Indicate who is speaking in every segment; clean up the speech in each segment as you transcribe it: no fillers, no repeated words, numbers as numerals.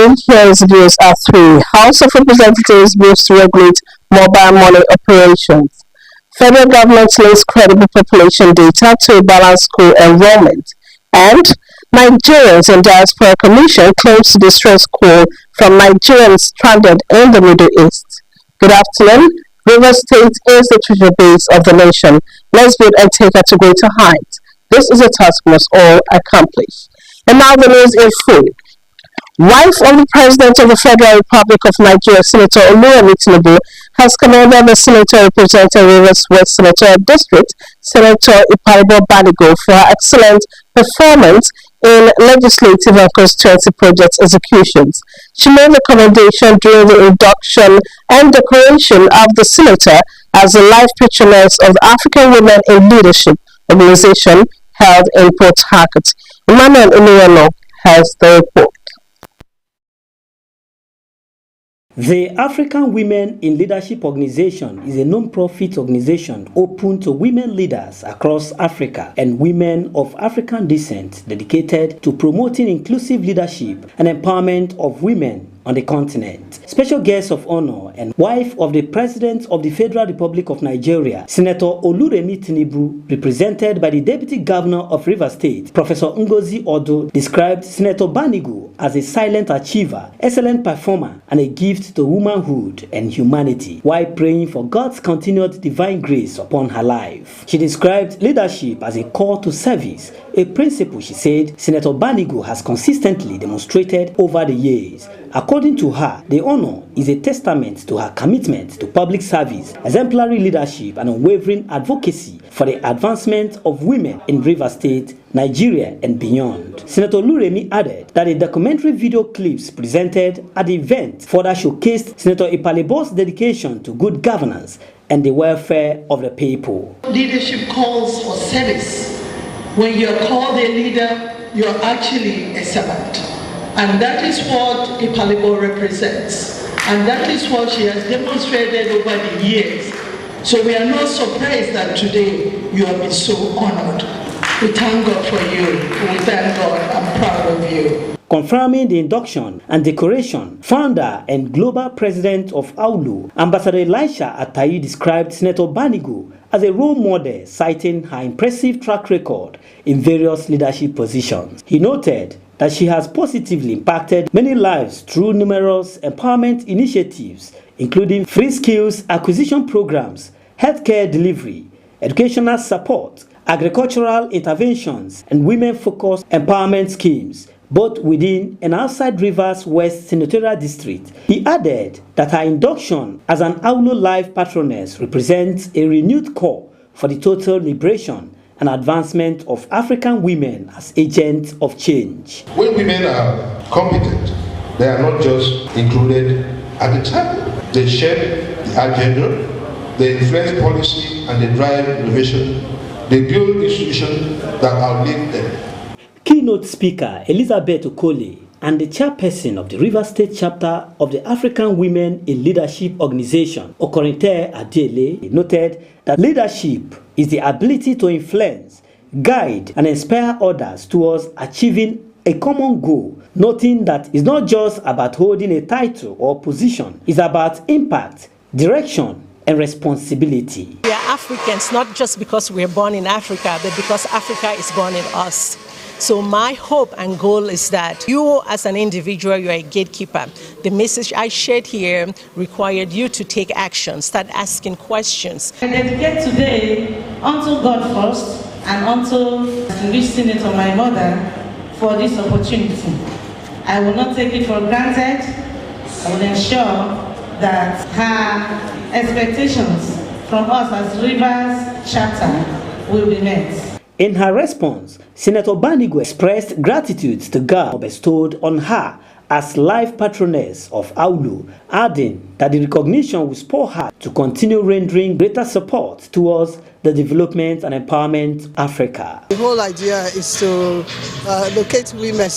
Speaker 1: morning. Here's views at 3. House of Representatives moves to regulate mobile money operations. Federal government links credible population data to balance school enrollment. And Nigerians in Diaspora Commission claims to distress call from Nigerians stranded in the Middle East. Good afternoon. Rivers State is the treasure base of the nation. Let's build and take her to greater heights. This is a task we must all accomplish. And now the news in full. Wife of the President of the Federal Republic of Nigeria, Senator Rstv, has commended the senator representing Rivers West Senatorial District, Senator Banigo, for her excellent performance in legislative and constituency project executions. She made the commendation during the induction and decoration of the senator as the life patroness of the African Women in Leadership organization held in Port Harcourt. Emmanuel Emiliano has the report.
Speaker 2: The African Women in Leadership Organization is a non-profit organization open to women leaders across Africa and women of African descent dedicated to promoting inclusive leadership and empowerment of women on the continent. Special guest of honor and wife of the President of the Federal Republic of Nigeria, Senator Oluremi Tinubu, represented by the Deputy Governor of Rivers State, Professor Ngozi Odo, described Senator Banigo as a silent achiever, excellent performer, and a gift to womanhood and humanity, while praying for God's continued divine grace upon her life. She described leadership as a call to service, a principle, she said, Senator Banigo has consistently demonstrated over the years. According to her, the honor is a testament to her commitment to public service, exemplary leadership, and unwavering advocacy for the advancement of women in Rivers State, Nigeria, and beyond. Senator Oluremi added that the documentary video clips presented at the event further showcased Senator Ipalebo's dedication to good governance and the welfare of the people.
Speaker 3: Leadership calls for service. When you're called a leader, you're actually a servant. And that is what Ipalebo represents. And that is what she has demonstrated over the years. So we are not surprised that today you have been so honored. We thank God for you. We thank God. I'm proud of you.
Speaker 2: Confirming the induction and decoration, founder and global president of AULU, Ambassador Elisha Atayi, described Senator Banigo as a role model, citing her impressive track record in various leadership positions. He noted that she has positively impacted many lives through numerous empowerment initiatives, including free skills acquisition programs, healthcare delivery, educational support, agricultural interventions, and women-focused empowerment schemes, both within and outside Rivers West Senatorial District. He added that her induction as an AULU Life Patroness represents a renewed call for the total liberation and advancement of African women as agents of change.
Speaker 4: When women are competent, they are not just included at the table. They shape the agenda, they influence policy, and they drive innovation. They build institutions that outlive them.
Speaker 2: Keynote speaker Elizabeth Okole and the chairperson of the Rivers State chapter of the African Women in Leadership Organization, Okorinte Adele, noted that leadership is the ability to influence, guide, and inspire others towards achieving a common goal, noting that it's not just about holding a title or position, it's about impact, direction, and responsibility.
Speaker 5: We are Africans not just because we're born in Africa, but because Africa is born in us. So my hope and goal is that you as an individual, you're a gatekeeper. The message I shared here required you to take action, start asking questions.
Speaker 6: I dedicate today unto God first and unto the rich senator, my mother, for this opportunity. I will not take it for granted. I will ensure that her expectations from us as Rivers chapter will be met.
Speaker 2: In her response, Senator Banigo expressed gratitude to God bestowed on her as life patroness of AULU, adding that the recognition will spur her to continue rendering greater support towards the development and empowerment of Africa.
Speaker 7: The whole idea is to locate women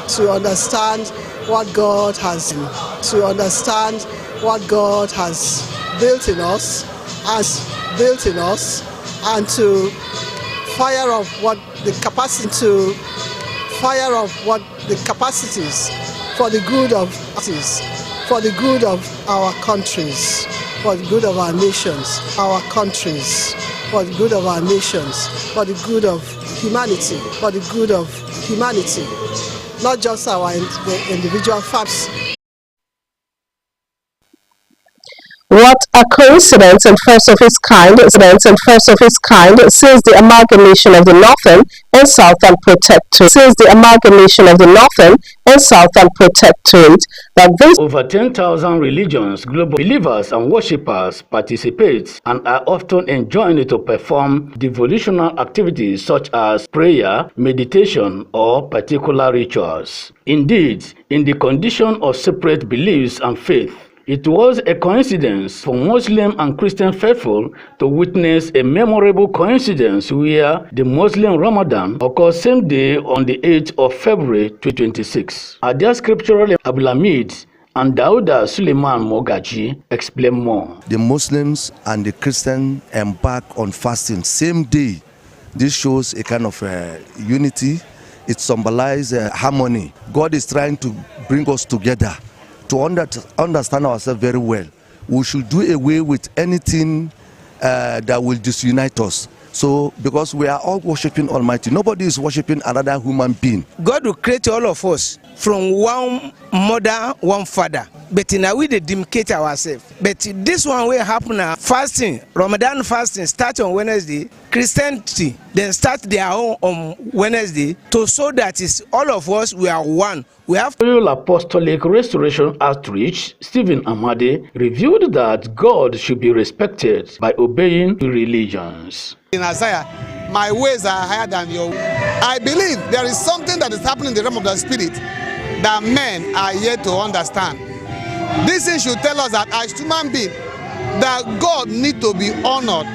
Speaker 7: to understand what God has built in us, and to fire up what the capacity to fire of what the capacities for the good of us, for the good of our countries, for the good of our nations, our countries, for the good of our nations, for the good of humanity, for the good of humanity, not just our individual facts.
Speaker 1: What a coincidence and first of its kind, since the amalgamation of the Northern and Southern Protectorate, that this
Speaker 2: Over 10,000 religions, global believers and worshippers participate and are often enjoined to perform devotional activities such as prayer, meditation, or particular rituals. Indeed, in the condition of separate beliefs and faith, it was a coincidence for Muslim and Christian faithful to witness a memorable coincidence where the Muslim Ramadan occurs same day on the 8th of February 2026. Adia scriptural Abdulhamid and Dauda Suleiman Mogaji explain more.
Speaker 8: The Muslims and the Christians embark on fasting same day. This shows a kind of unity. It symbolizes harmony. God is trying to bring us together. To understand ourselves very well, we should do away with anything that will disunite us. So, because we are all worshiping Almighty, nobody is worshiping another human being.
Speaker 9: God will create all of us from one mother, one father. But now we dedicate ourselves. But this one will happen now. Fasting, Ramadan fasting start on Wednesday. Christianity then start their own on Wednesday to show that is all of us we are one. We have
Speaker 2: Royal Apostolic Restoration Outreach, Stephen Amade, revealed that God should be respected by obeying the religions.
Speaker 10: In Isaiah, my ways are higher than your. I believe there is something that is happening in the realm of the spirit that men are yet to understand. This thing should tell us that as human beings, that God need to be honored,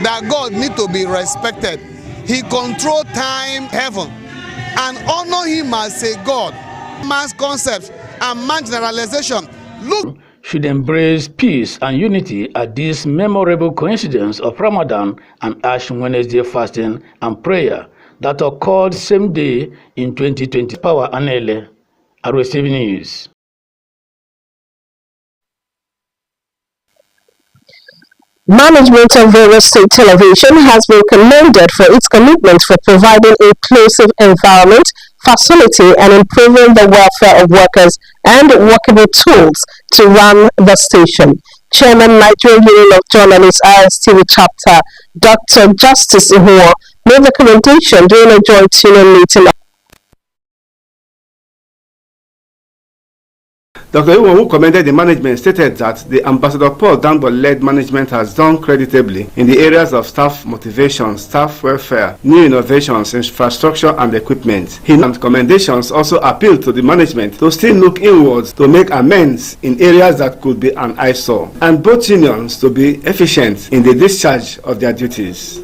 Speaker 10: that God need to be respected. He controls time, heaven, and honor him as a God. Man's concepts and man's generalization
Speaker 2: should embrace peace and unity at this memorable coincidence of Ramadan and Ash Wednesday fasting and prayer that occurred same day in 2020. Power Anele, Rstv News.
Speaker 1: management of Rivers State Television has been commended for its commitment for providing a inclusive environment, facility, and improving the welfare of workers and workable tools to run the station. Chairman, Nigerian Union of Journalists, Rstv chapter, Dr. Justice Ihuo, made the commendation during a joint union meeting.
Speaker 11: Dr. Ihuo, who commended the management, stated that the Ambassador Paul Danbo-led management has done creditably in the areas of staff motivation, staff welfare, new innovations, infrastructure, and equipment. His commendations also appealed to the management to still look inwards to make amends in areas that could be an eyesore, and both unions to be efficient in the discharge of their duties.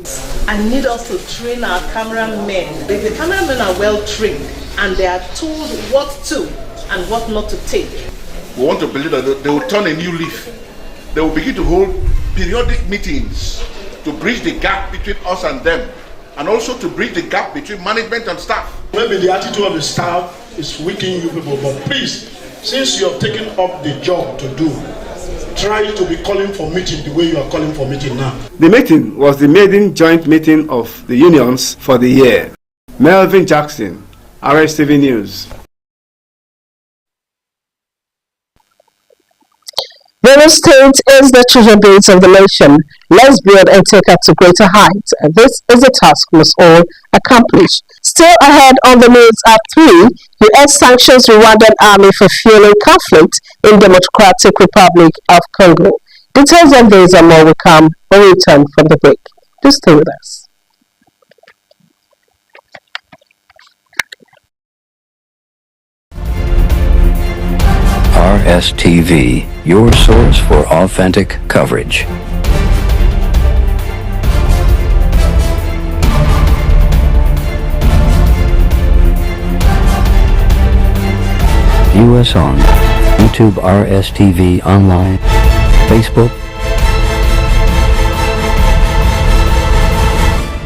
Speaker 12: I need us to train our cameramen. The cameramen are well trained and they are told what to and what not to take.
Speaker 13: We want to believe that they will turn a new leaf. They will begin to hold periodic meetings to bridge the gap between us and them, and also to bridge the gap between management and staff.
Speaker 14: Maybe the attitude of the staff is weakening you people, but please, since you have taken up the job to do, try to be calling for meeting the way you are calling for meeting now.
Speaker 11: The meeting was the maiden joint meeting of the unions for the year. Melvin Jackson, Rstv News.
Speaker 1: Rivers State is the treasure base of the nation. Let's build and take it to greater heights. This is a task we must all accomplish. Still ahead on the news at 3, U.S. sanctions Rwandan army for fueling conflict in Democratic Republic of Congo. Details of this and more will come when we return from the break. Do stay with us.
Speaker 15: Rstv, your source for authentic coverage. View us on YouTube Rstv Online, Facebook,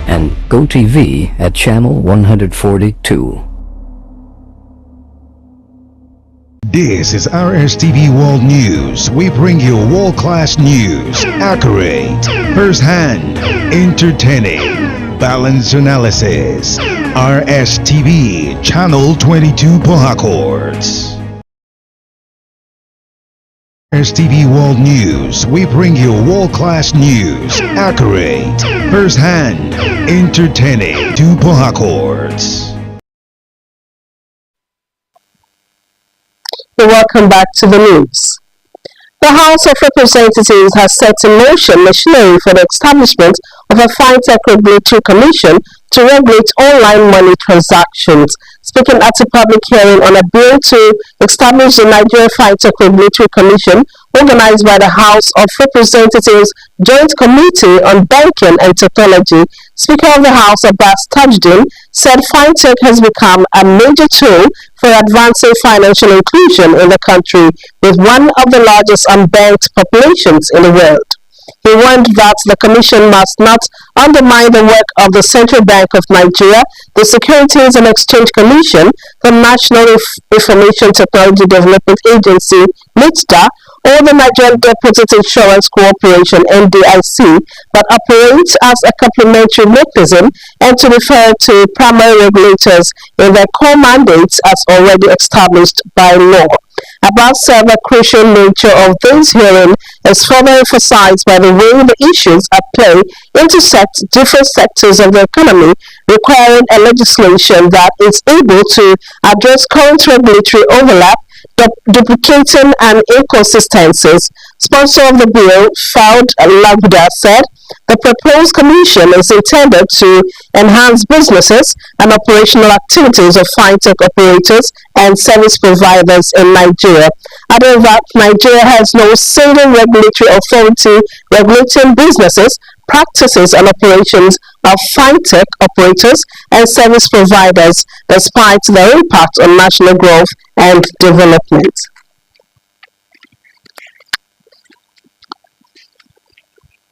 Speaker 15: and GoTV at channel 142.
Speaker 16: This is Rstv World News. We bring you world-class news, accurate, first-hand, entertaining, balanced analysis. Rstv Channel 22 Port Harcourt. Rstv World News. We bring you world-class news, accurate, first-hand, entertaining, to Port Harcourt.
Speaker 1: Welcome back to the news. The House of Representatives has set in motion machinery for the establishment of a fintech regulatory commission to regulate online money transactions. Speaking at a public hearing on a bill to establish the Nigeria Fintech Regulatory Commission, organized by the House of Representatives Joint Committee on Banking and Technology, Speaker of the House Abbas Tajuddin said fintech has become a major tool for advancing financial inclusion in the country, with one of the largest unbanked populations in the world. He warned that the Commission must not undermine the work of the Central Bank of Nigeria, the Securities and Exchange Commission, the National Information Technology Development Agency, NITDA, or the Nigerian Deposit Insurance Corporation, NDIC, but operates as a complementary mechanism and to refer to primary regulators in their core mandates as already established by law. Abbas said the crucial nature of this hearing is further emphasized by the way the issues at play intersect different sectors of the economy, requiring a legislation that is able to address current regulatory overlap, duplicating and inconsistencies. Sponsor of the bill, Faud Laguda, said the proposed commission is intended to enhance businesses and operational activities of fintech operators and service providers in Nigeria. Adding that Nigeria has no single regulatory authority regulating businesses, practices and operations of fintech operators and service providers, despite their impact on national growth and development.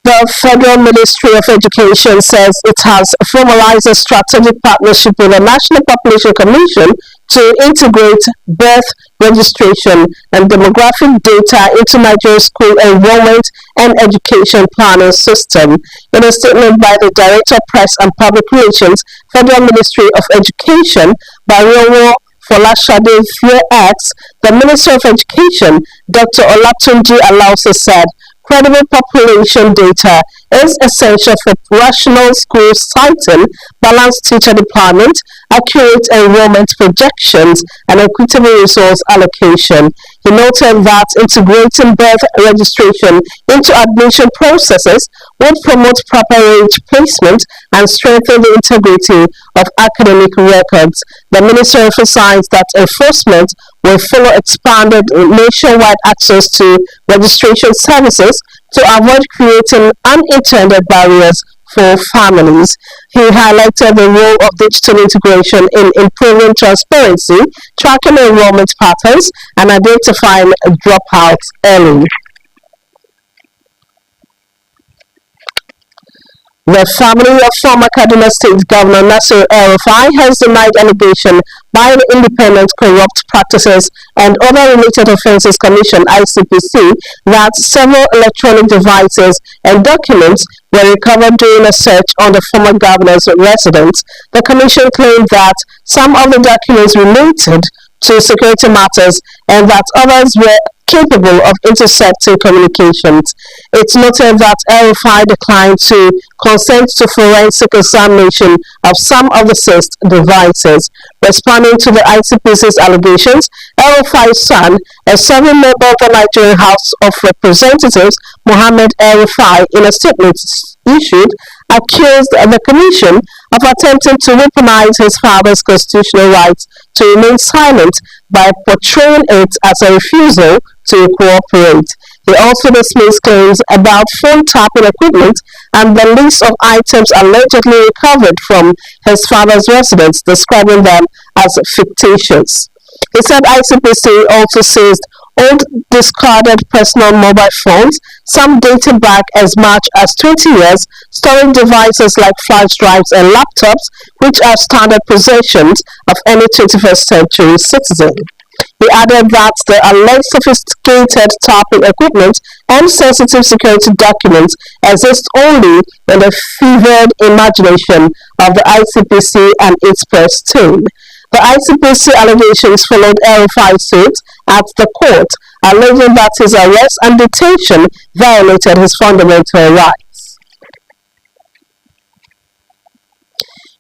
Speaker 1: The Federal Ministry of Education says it has formalized a strategic partnership with the National Population Commission to integrate birth registration and demographic data into Nigeria's school enrollment and education planning system. In a statement by the Director of Press and Public Relations, Federal Ministry of Education, Barrowo Folashade X, the Minister of Education, Dr. Olatunji Alausi, said credible population data is essential for rational school siting, balanced teacher deployment, accurate enrollment projections, and equitable resource allocation. He noted that integrating birth registration into admission processes would promote proper age placement and strengthen the integrity of academic records. The minister emphasized that enforcement will follow expanded nationwide access to registration services to avoid creating unintended barriers for families. He highlighted the role of digital integration in improving transparency, tracking enrollment patterns, and identifying dropouts early. The family of former Kaduna State Governor Nasir El-Rufai has denied allegation by the Independent Corrupt Practices and Other Related Offences Commission (ICPC) that several electronic devices and documents were recovered during a search on the former governor's residence. The commission claimed that some of the documents related to security matters and that others were capable of intercepting communications. It's noted that El-Rufai declined to consent to forensic examination of some of the seized devices. Responding to the ICPC's allegations, El-Rufai's son, a serving member of the Nigerian House of Representatives, Mohammed El-Rufai, in a statement issued, accused the commission of attempting to weaponize his father's constitutional rights to remain silent by portraying it as a refusal to cooperate. He also dismissed claims about phone tapping equipment and the list of items allegedly recovered from his father's residence, describing them as fictitious. He said ICPC also seized old discarded personal mobile phones, some dating back as much as 20 years, storing devices like flash drives and laptops, which are standard possessions of any 21st century citizen. He added that the alleged sophisticated tapping equipment and sensitive security documents exist only in the fevered imagination of the ICPC and its press team. The ICPC allegations followed El-Rufai's suit at the court, alleging that his arrest and detention violated his fundamental rights.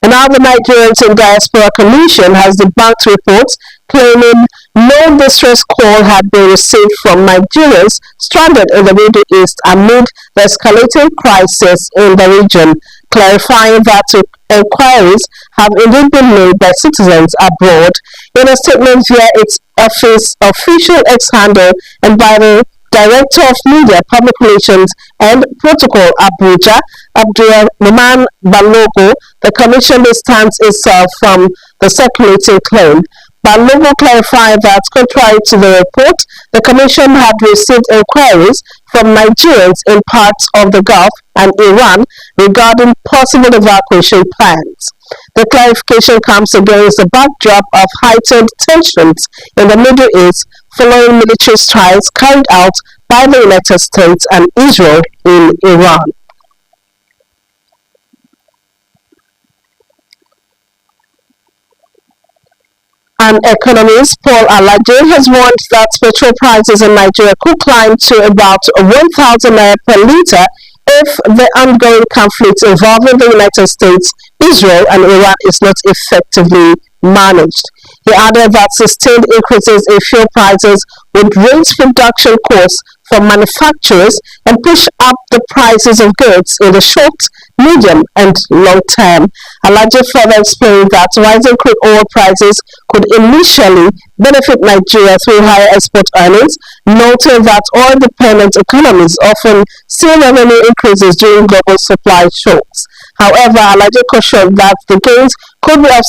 Speaker 1: And now the Nigerians in Diaspora Commission has debunked reports claiming no distress call had been received from Nigerians stranded in the Middle East amid the escalating crisis in the region, clarifying that inquiries have indeed been made by citizens abroad. In a statement via its office official X-handle and by the Director of Media, Public Relations and Protocol, Abuja, Abdulrahman Balogo, the Commission distanced itself from the circulating claim. Balogo clarified that, contrary to the report, the Commission had received inquiries from Nigerians in parts of the Gulf and Iran regarding possible evacuation plans. The clarification comes against the backdrop of heightened tensions in the Middle East following military strikes carried out by the United States and Israel in Iran. An economist, Paul Alaje, has warned that petrol prices in Nigeria could climb to about 1,000 naira per litre if the ongoing conflict involving the United States, Israel and Iran is not effectively managed. He added that sustained increases in fuel prices would raise production costs for manufacturers and push up the prices of goods in the short, medium and long term. Alaje further explained that rising crude oil prices could initially benefit Nigeria through higher export earnings, noting that oil-dependent economies often see revenue increases during global supply shocks. However, Alaje cautioned that the gains could be offset